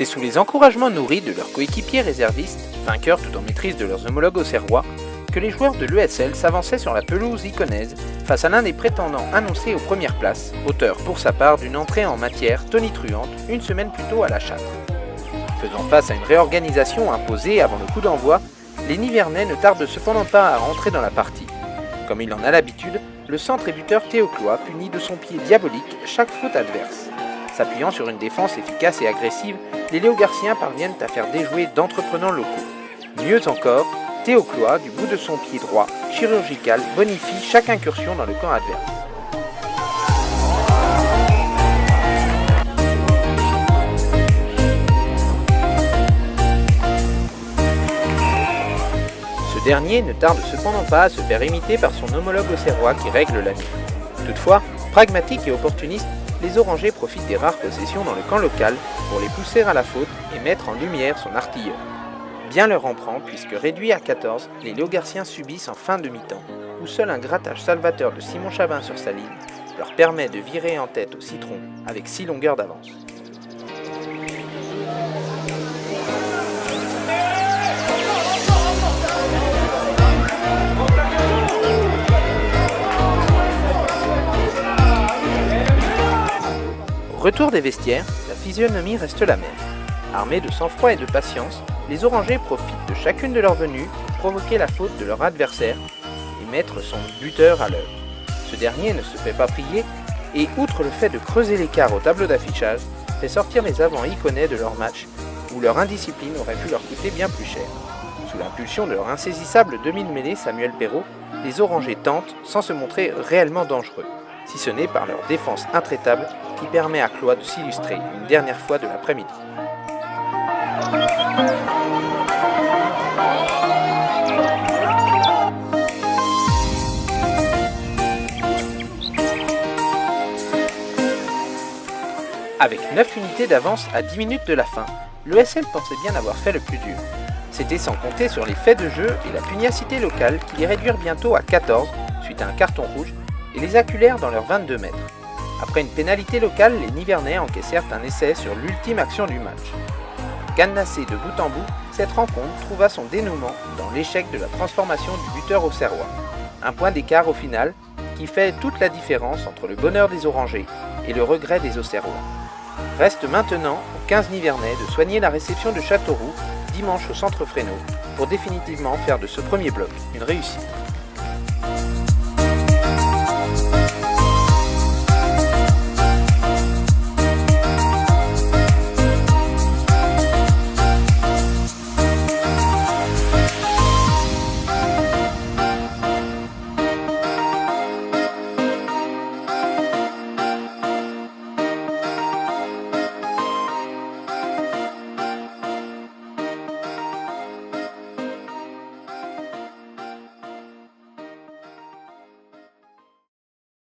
C'est sous les encouragements nourris de leurs coéquipiers réservistes, vainqueurs tout en maîtrise de leurs homologues auxerrois, que les joueurs de l'ESL s'avançaient sur la pelouse iconaise face à l'un des prétendants annoncés aux premières places, auteur pour sa part d'une entrée en matière tonitruante une semaine plus tôt à la Châtre. Faisant face à une réorganisation imposée avant le coup d'envoi, les Nivernais ne tardent cependant pas à rentrer dans la partie. Comme il en a l'habitude, le centre et buteur Théo Cloy punit de son pied diabolique chaque faute adverse. S'appuyant sur une défense efficace et agressive, les Léogarciens parviennent à faire déjouer d'entreprenants locaux. Mieux encore, Théo Cloy, du bout de son pied droit, chirurgical, bonifie chaque incursion dans le camp adverse. Ce dernier ne tarde cependant pas à se faire imiter par son homologue auxerrois qui règle la mise. Toutefois, pragmatiques et opportunistes, les Orangers profitent des rares possessions dans le camp local pour les pousser à la faute et mettre en lumière son artilleur. Bien leur en prend puisque réduits à 14, les Léogarciens subissent en fin de mi-temps, où seul un grattage salvateur de Simon Chabin sur sa ligne leur permet de virer en tête au citron avec 6 longueurs d'avance. Au retour des vestiaires, la physionomie reste la même. Armés de sang-froid et de patience, les Orangers profitent de chacune de leurs venues pour provoquer la faute de leur adversaire et mettre son buteur à l'œuvre. Ce dernier ne se fait pas prier et, outre le fait de creuser l'écart au tableau d'affichage, fait sortir les avants iconais de leur match où leur indiscipline aurait pu leur coûter bien plus cher. Sous l'impulsion de leur insaisissable demi-mêlée Samuel Perrault, les Orangers tentent sans se montrer réellement dangereux, si ce n'est par leur défense intraitable qui permet à Cloy de s'illustrer une dernière fois de l'après-midi. Avec 9 unités d'avance à 10 minutes de la fin, l'ESL pensait bien avoir fait le plus dur. C'était sans compter sur les faits de jeu et la pugnacité locale qui les réduirent bientôt à 14 suite à un carton rouge et les acculèrent dans leurs 22 mètres. Après une pénalité locale, les Nivernais encaissèrent un essai sur l'ultime action du match. Cadenassée de bout en bout, cette rencontre trouva son dénouement dans l'échec de la transformation du buteur auxerrois. Un point d'écart au final qui fait toute la différence entre le bonheur des Orangers et le regret des Auxerrois. Reste maintenant aux 15 Nivernais de soigner la réception de Châteauroux dimanche au centre Fresno pour définitivement faire de ce premier bloc une réussite.